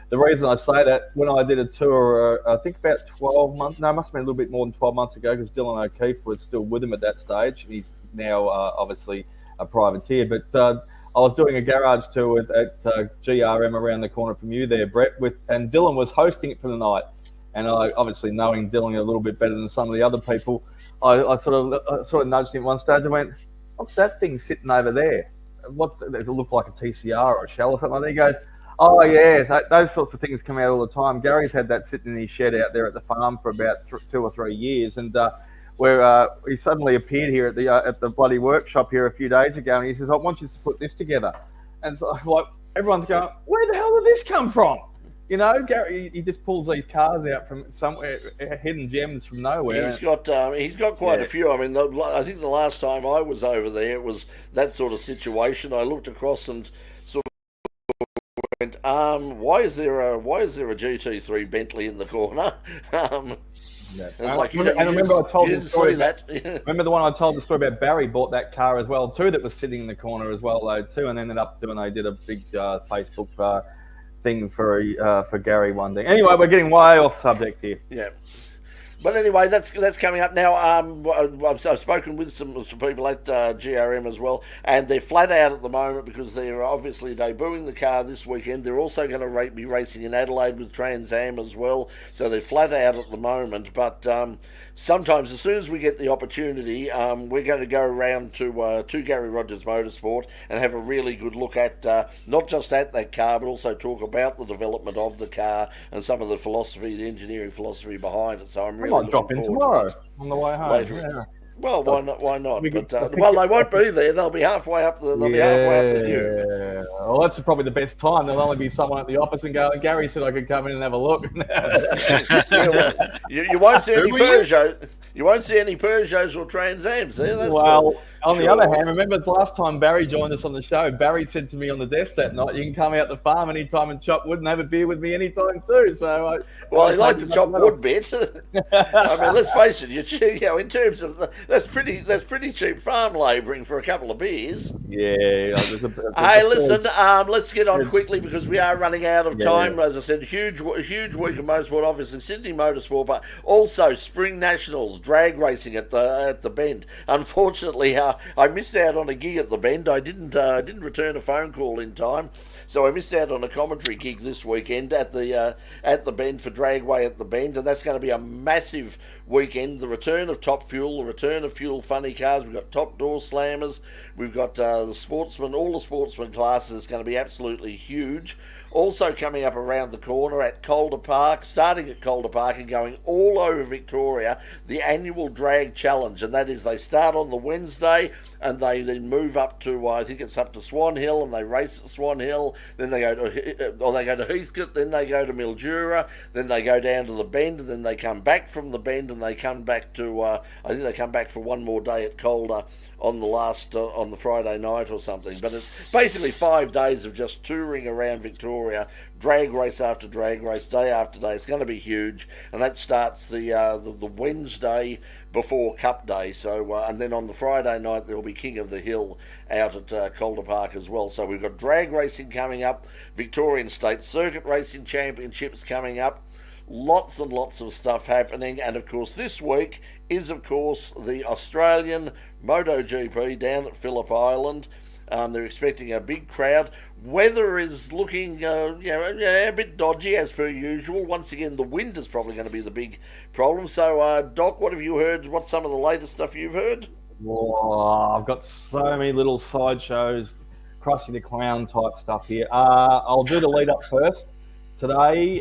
the reason I say that, when I did a tour, I think about 12 months, no, it must have been a little bit more than 12 months ago, because Dylan O'Keefe was still with him at that stage. He's now obviously a privateer, but I was doing a garage tour at GRM around the corner from you there, Brett, and Dylan was hosting it for the night. And I, obviously knowing Dylan a little bit better than some of the other people, I sort of nudged him one stage and went, "What's that thing sitting over there? Does it look like a TCR or a Shell or something?" And he goes, "Oh yeah, those sorts of things come out all the time. Gary's had that sitting in his shed out there at the farm for about 2 or 3 years, and where he suddenly appeared here at the bloody workshop here a few days ago, and he says, 'I want you to put this together.' And so everyone's going, 'Where the hell did this come from?' Gary, he just pulls these cars out from somewhere, hidden gems from nowhere. He's got quite a few. I mean, I think the last time I was over there, it was that sort of situation. I looked across and sort of went, why is there a GT3 Bentley in the corner?" Remember I told the story that. Remember the one I told the story about? Barry bought that car as well too, that was sitting in the corner as well though too, and ended up doing. They did a big Facebook thing for Gary one day. Anyway, we're getting way off subject here. Yeah. But anyway, that's coming up now. I've spoken with some people at GRM as well, and they're flat out at the moment because they're obviously debuting the car this weekend. They're also going to be racing in Adelaide with Trans Am as well, so they're flat out at the moment. But sometimes, as soon as we get the opportunity, we're going to go around to Gary Rogers Motorsport and have a really good look at not just at that car, but also talk about the development of the car and some of the engineering philosophy behind it. So I'm really I might drop in tomorrow on the way home. Well, why not? Why not? We But could- well, they won't be there. They'll be halfway up the. They'll be halfway up the queue. Yeah. Well, that's probably the best time. There'll only be someone at the office and go, Gary said I could come in and have a look. Yeah, well, you won't see any Who were you? Peugeot. You won't see any Peugeots or Trans Ams there. That's Well, on the sure. other hand, remember the last time Barry joined us on the show, Barry said to me on the desk that night, you can come out the farm anytime and chop wood and have a beer with me anytime too. So Well, he liked to chop wood bit. I mean, let's face it. You know, in terms of that's pretty cheap farm labouring for a couple of beers. Yeah. Hey, listen. Let's get on quickly because we are running out of time. Yeah. As I said, huge week of motorsport. Obviously, Sydney Motorsport, but also Spring Nationals drag racing at the Bend. Unfortunately, I missed out on a gig at the Bend. I didn't return a phone call in time, so I missed out on a commentary gig this weekend at the Bend for Dragway at the Bend, and that's going to be a massive weekend. The return of Top Fuel, the return of Fuel Funny Cars. We've got Top Door Slammers. We've got the sportsman, all the sportsman classes. It's going to be absolutely huge. Also coming up around the corner at Calder Park, starting at Calder Park and going all over Victoria, the annual Drag Challenge, and that is they start on the Wednesday and they then move up to I think it's up to Swan Hill, and they race at Swan Hill. Then they go to Heathcote, then they go to Mildura, then they go down to the Bend, and then they come back from the Bend and they come back to I think they come back for one more day at Calder on the Friday night or something. But it's basically 5 days of just touring around Victoria, drag race after drag race, day after day. It's going to be huge, and that starts the Wednesday before Cup Day. So and then on the Friday night there will be King of the Hill out at Calder Park as well. So we've got drag racing coming up, Victorian State Circuit Racing Championships coming up. Lots and lots of stuff happening, and of course this week is of course the Australian MotoGP down at Phillip Island. They're expecting a big crowd. Weather is looking a bit dodgy as per usual. Once again, the wind is probably going to be the big problem. So Doc, what have you heard? What's some of the latest stuff you've heard? Oh, I've got so many little sideshows, Krusty the Clown type stuff here. I'll do the lead up first. Today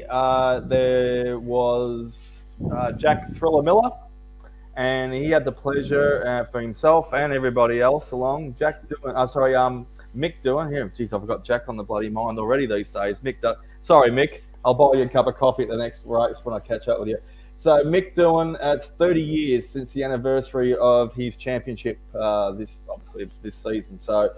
there was Jack Thriller Miller, and he had the pleasure for himself and everybody else along. Mick Doohan. Here, geez, I've got Jack on the bloody mind already these days. Sorry, Mick. I'll buy you a cup of coffee at the next race when I catch up with you. So Mick Doohan, it's 30 years since the anniversary of his championship this season. So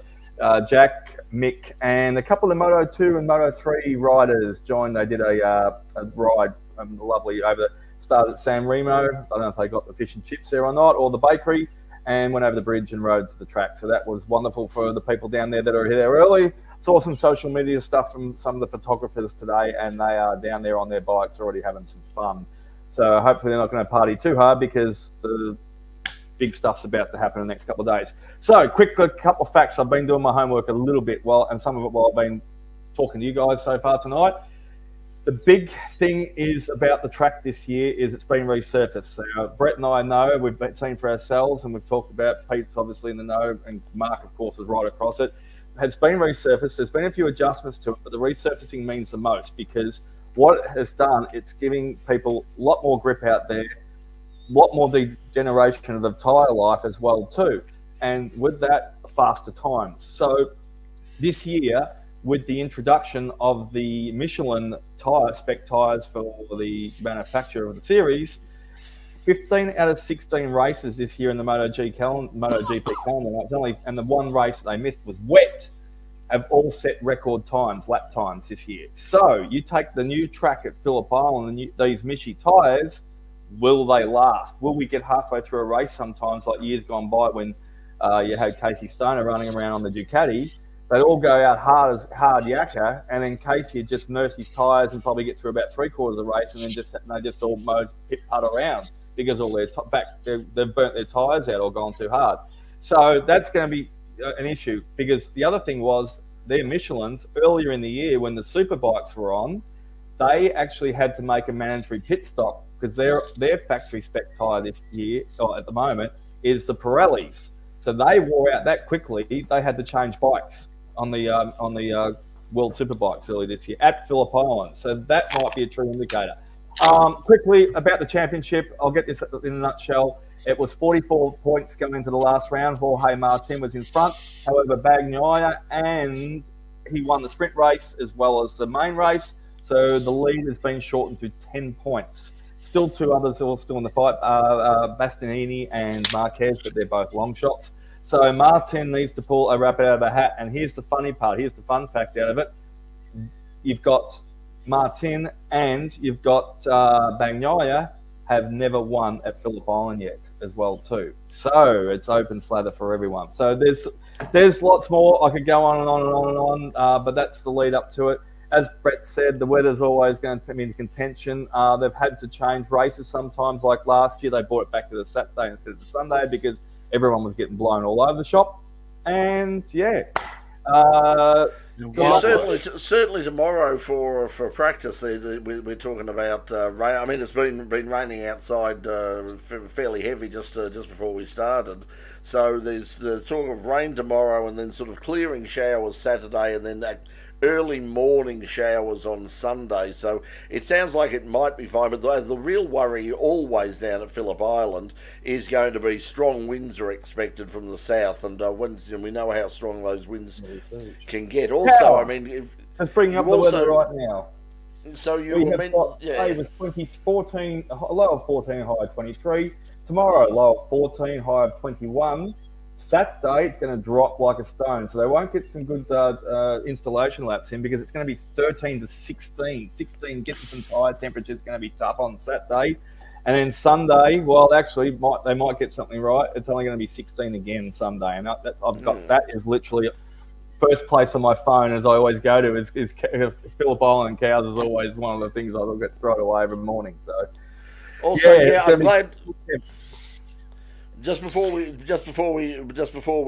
Jack, Mick, and a couple of Moto 2 and Moto 3 riders joined. They did a ride, lovely, over started at San Remo. I don't know if they got the fish and chips there or not, or the bakery, and went over the bridge and rode to the track. So that was wonderful for the people down there that are there early. Saw some social media stuff from some of the photographers today, and they are down there on their bikes already having some fun. So hopefully they're not going to party too hard because the big stuff's about to happen in the next couple of days. So quick couple of facts. I've been doing my homework a little bit and some of it while I've been talking to you guys so far tonight. The big thing is about the track this year is it's been resurfaced. So Brett and I know, we've seen for ourselves, and we've talked about, Pete's obviously in the know, and Mark, of course, is right across it. It's been resurfaced. There's been a few adjustments to it, but the resurfacing means the most because what it has done, it's giving people a lot more grip out there, a lot more degeneration of the tyre life as well too. And with that, faster times. So this year, with the introduction of the Michelin spec tyres for the manufacturer of the series, 15 out of 16 races this year in the MotoGP calendar, and the one race they missed was wet, have all set record times, lap times this year. So you take the new track at Phillip Island and these Michi tyres, will they last? Will we get halfway through a race sometimes, like years gone by when you had Casey Stoner running around on the Ducati? They'd all go out hard yakka, and then Casey would just nurse his tyres and probably get through about 3/4 of the race, and then they just all pit putt around because all their they've burnt their tyres out or gone too hard. So that's going to be an issue because the other thing was their Michelins earlier in the year when the superbikes were on, they actually had to make a mandatory pit stop because their factory spec tyre this year, or at the moment, is the Pirellis. So they wore out that quickly. They had to change bikes on the World Superbikes early this year at Phillip Island. So that might be a true indicator. Quickly about the championship, I'll get this in a nutshell. It was 44 points going into the last round. Jorge Martin was in front. However, Bagnaia, and he won the sprint race as well as the main race. So the lead has been shortened to 10 points. Still two others who are still in the fight, Bastianini and Marquez, but they're both long shots. So Martin needs to pull a rabbit out of the hat. And here's the funny part. Here's the fun fact out of it. You've got Martin and you've got Bagnaia have never won at Phillip Island yet as well too. So it's open slather for everyone. So there's lots more. I could go on and on and on and on, but that's the lead up to it. As Brett said, the weather's always going to be in contention. They've had to change races sometimes. Like last year, they brought it back to the Saturday instead of the Sunday because everyone was getting blown all over the shop. And yeah. Certainly tomorrow for practice. We're talking about rain. I mean, it's been raining outside fairly heavy just before we started. So there's the talk of rain tomorrow, and then sort of clearing showers Saturday, and then early morning showers on Sunday. So it sounds like it might be fine, but the real worry always down at Phillip Island is going to be strong winds are expected from the south, and winds, and we know how strong those winds can get. Also, I mean, let's bring up the weather right now. So today was 14, low of 14, high of 23. Tomorrow, low of 14, high of 21. Saturday, it's going to drop like a stone. So they won't get some good installation laps in because it's going to be 13 to 16. 16 getting some higher temperatures, going to be tough on Saturday. And then Sunday, well, actually, they might get something right. It's only going to be 16 again Sunday. And I've got that is literally first place on my phone, as I always go to, is Phillip Island cows is always one of the things I look at straight away every morning. So also, I'm glad. Just before we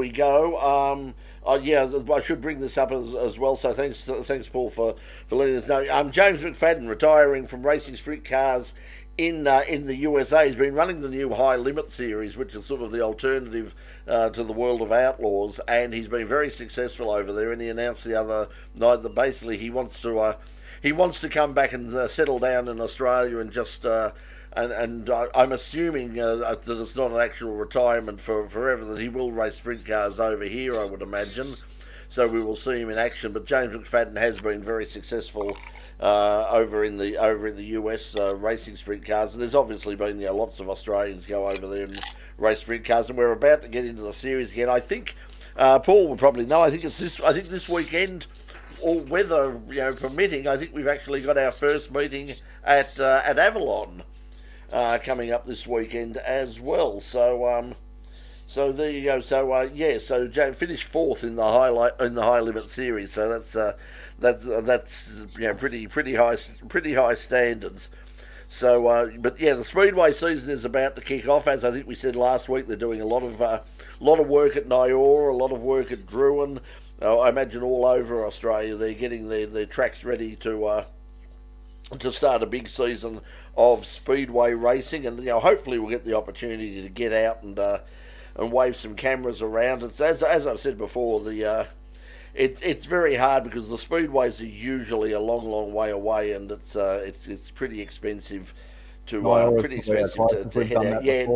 go, I should bring this up as well. So thanks, Paul, for letting us know. James McFadden retiring from racing sprint cars in the USA. He's been running the new High Limit series, which is sort of the alternative to the World of Outlaws, and he's been very successful over there. And he announced the other night that basically he wants to come back and settle down in Australia and just. And I'm assuming that it's not an actual retirement for forever, that he will race sprint cars over here, I would imagine. So we will see him in action. But James McFadden has been very successful over in the US racing sprint cars, and there's obviously been lots of Australians go over there and race sprint cars, and we're about to get into the series again. I think Paul would probably know. I think this weekend, all weather permitting, I think we've actually got our first meeting at Avalon. Coming up this weekend as well, so there you go. So James finished fourth in the high limit series. So that's pretty high standards. So but yeah, the speedway season is about to kick off. As I think we said last week, they're doing a lot of work at Niora, a lot of work at Druin. I imagine all over Australia, they're getting their tracks ready to start a big season of speedway racing, and hopefully we'll get the opportunity to get out and wave some cameras around. It's as I've said before, it's very hard because the speedways are usually a long way away, and it's pretty expensive to head out. Yeah.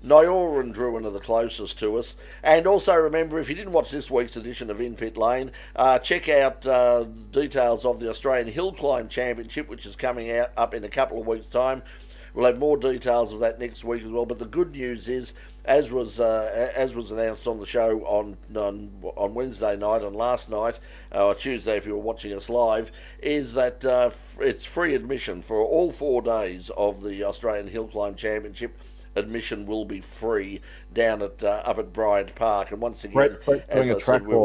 Niora and Druin are the closest to us. And also remember, if you didn't watch this week's edition of In Pit Lane, check out details of the Australian Hill Climb Championship, which is coming up in a couple of weeks' time. We'll have more details of that next week as well. But the good news is, as was announced on the show on Wednesday night and last night, or Tuesday if you were watching us live, is that it's free admission for all 4 days of the Australian Hill Climb Championship. Admission will be free down at up at Bryant Park, and once again, as I said, we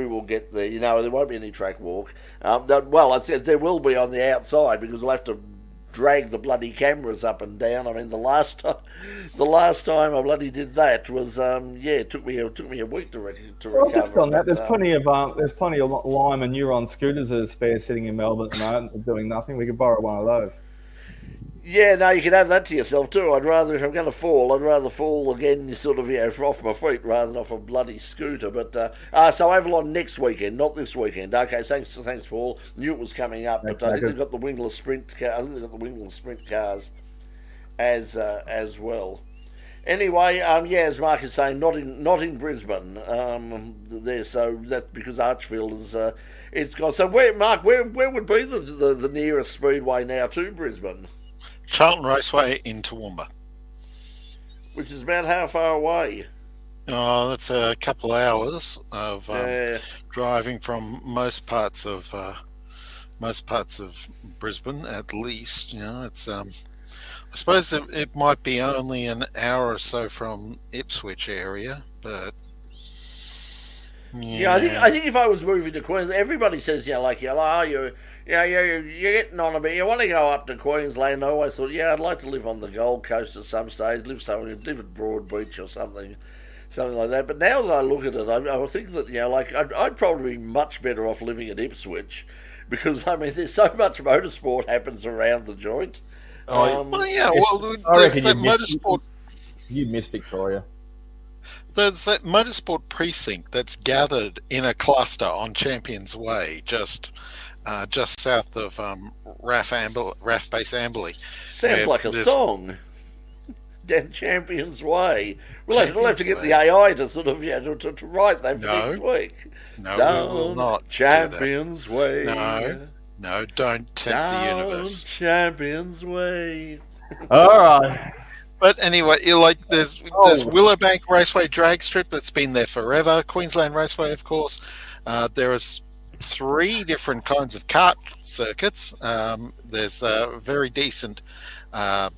will get there. There won't be any track walk. Well, I said there will be on the outside because we'll have to drag the bloody cameras up and down. I mean, the last time I bloody did that was it took me a week to recover. Well, just on that, there's plenty of Lime and Neuron scooters that are spare sitting in Melbourne at the moment doing nothing. We could borrow one of those. Yeah, no, you can have that to yourself too. I'd rather, if I'm going to fall, I'd rather fall again, sort of, off my feet rather than off a bloody scooter. But so Avalon next weekend, not this weekend. Okay, thanks, Paul. Knew it was coming up, but I think they've got the wingless sprint cars as well. Anyway, yeah, as Mark is saying, not in Brisbane. There, so that's because Archfield is it's gone. So where would be the nearest speedway now to Brisbane? Charlton Raceway in Toowoomba. Which is about how far away? Oh, that's a couple of hours of driving from most parts of Brisbane, at least. You know, it's I suppose it might be only an hour or so from Ipswich area, but yeah, I think if I was moving to Queensland, everybody says, you're getting on a bit. You want to go up to Queensland? I always thought, I'd like to live on the Gold Coast at some stage, live at Broadbeach or something like that. But now that I look at it, I think that I'd probably be much better off living at Ipswich, because I mean, there's so much motorsport happens around the joint. There's that motorsport. You miss Victoria. There's that motorsport precinct that's gathered in a cluster on Champions Way, just south of RAF Base Amberley. Sounds like a song. Down Champions Way. We'll have to get the AI to sort of to write that for next week. No, down we will not. Champions Way. No, don't tempt the universe. Champions Way. All right. But anyway, there's Willowbank Raceway drag strip that's been there forever. Queensland Raceway, of course. There is 3 different kinds of kart circuits. There's a very decent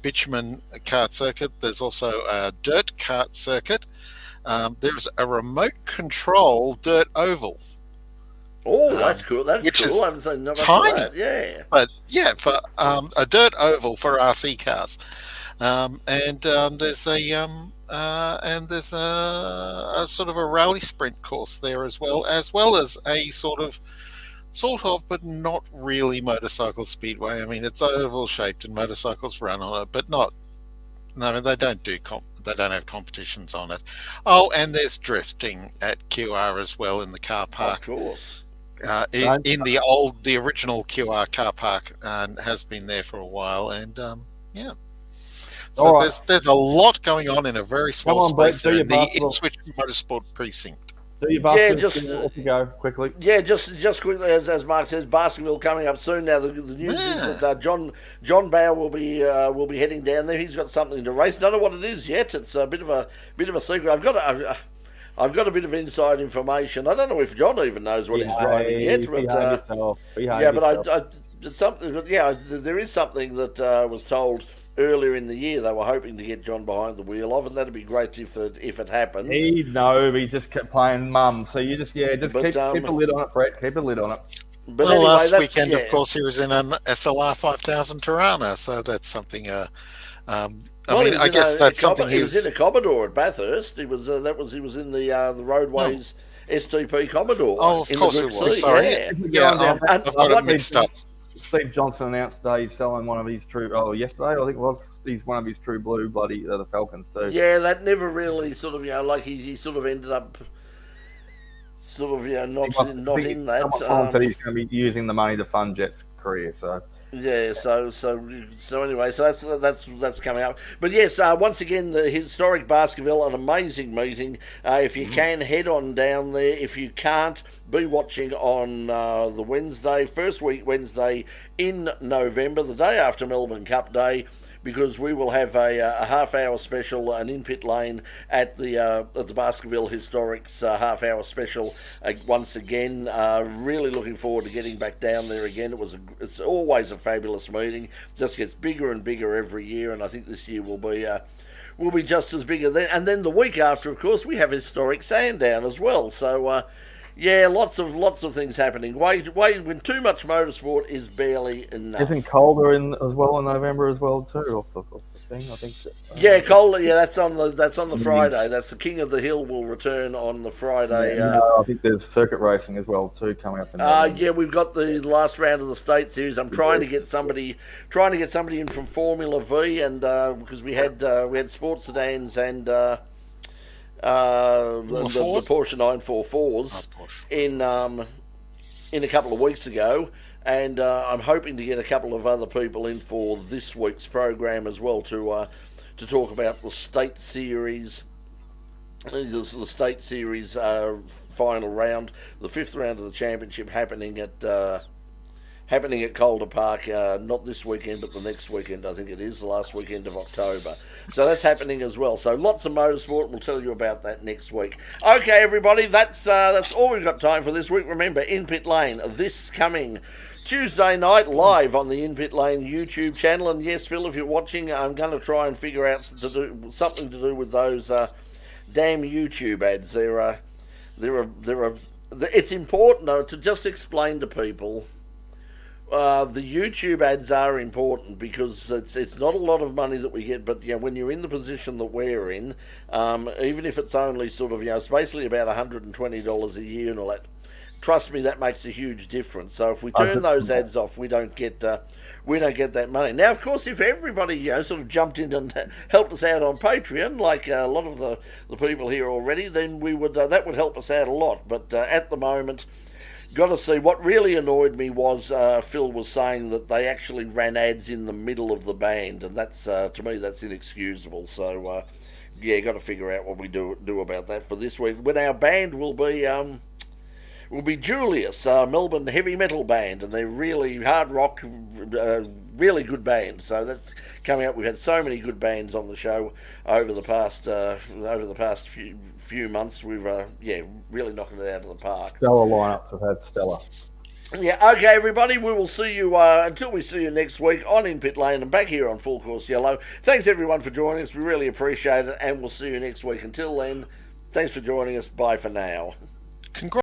bitumen kart circuit. There's also a dirt kart circuit. There's a remote control dirt oval. Oh, that's cool. That's cool. I haven't seen nothing tiny, that. Yeah. But yeah, for a dirt oval for RC cars, and there's a sort of a rally sprint course there as well as a sort of but not really motorcycle speedway. I mean, it's oval shaped and motorcycles run on it, but not. No, they don't do they don't have competitions on it. Oh, and there's drifting at QR as well in the car park. Of course. In the original QR car park, and has been there for a while, and yeah. So there's a lot going on in a very small space there in the Ipswich Motorsport Precinct. Do your Bathurst, off you go quickly. Yeah, just quickly, as Mark says, Baskerville coming up soon. Now the news is that John Bow will be heading down there. He's got something to race. Don't know what it is yet. It's a bit of a secret. I've got a bit of inside information. I don't know if John even knows what he's driving yet, but it's something. But yeah, there is something that was told earlier in the year. They were hoping to get John behind the wheel of, and that'd be great if it happens. He just kept playing mum. So you keep a lid on it, Brett. Keep a lid on it. But anyway, last weekend, of course, he was in an SLR 5000 Tirana, so that's something. I guess that's something he was in a Commodore at Bathurst. He was in the Roadways STP Commodore. Oh, of course it was. Sorry, I've got it mixed up. Steve Johnson announced today he's selling one of his yesterday I think it was. He's one of his True Blue the Falcons too. Yeah, that never really sort of he sort of ended up sort of not in that. Someone said he's going to be using the money to fund Jet's career. So. Yeah, so anyway, so that's coming up. But yes, once again, the historic Baskerville, an amazing meeting. If you can, head on down there. If you can't, be watching on the first week Wednesday in November, the day after Melbourne Cup Day, because we will have a half-hour special, an in-pit lane at the Baskerville Historics half-hour special once again. Really looking forward to getting back down there again. It's always a fabulous meeting. Just gets bigger and bigger every year, and I think this year will be just as big. And then the week after, of course, we have Historic Sandown as well. So. Yeah, lots of things happening. When too much motorsport is barely enough. Isn't Calder in November as well too? Off the thing, I think. Yeah, Calder. Yeah, that's on the Friday. That's the King of the Hill will return on the Friday. I think there's circuit racing as well too coming up. Yeah, we've got the last round of the State Series. I'm trying to get somebody in from Formula V, and because we had sports sedans and. The Porsche 944s in a couple of weeks ago, and I'm hoping to get a couple of other people in for this week's program as well to to talk about the State Series. The State Series final round, the 5th round of the championship happening at Calder Park, not this weekend, but the next weekend, I think it is, the last weekend of October. So that's happening as well. So lots of motorsport. We'll tell you about that next week. Okay, everybody, that's all we've got time for this week. Remember, In Pit Lane, this coming Tuesday night, live on the In Pit Lane YouTube channel. And yes, Phil, if you're watching, I'm going to try and figure out something to do with those damn YouTube ads. It's important, though, to just explain to people. The YouTube ads are important because it's not a lot of money that we get, but when you're in the position that we're in, even if it's only sort of it's basically about $120 a year and all that. Trust me, that makes a huge difference. So if we turn those ads off, we don't get that money. Now, of course, if everybody sort of jumped in and helped us out on Patreon, like a lot of the people here already, then we would that would help us out a lot. But at the moment, got to see. What really annoyed me was Phil was saying that they actually ran ads in the middle of the band, and that's to me that's inexcusable. So got to figure out what we do about that for this week. When our band will be Julius, Melbourne heavy metal band, and they're really hard rock, really good band. So that's coming up. We've had so many good bands on the show over the past few months. We've really knocking it out of the park. Stellar lineups. We've had stellar. Yeah, okay, everybody. We will see you until we see you next week on In Pit Lane and back here on Full Course Yellow. Thanks everyone for joining us. We really appreciate it, and we'll see you next week. Until then, thanks for joining us. Bye for now. Congrats.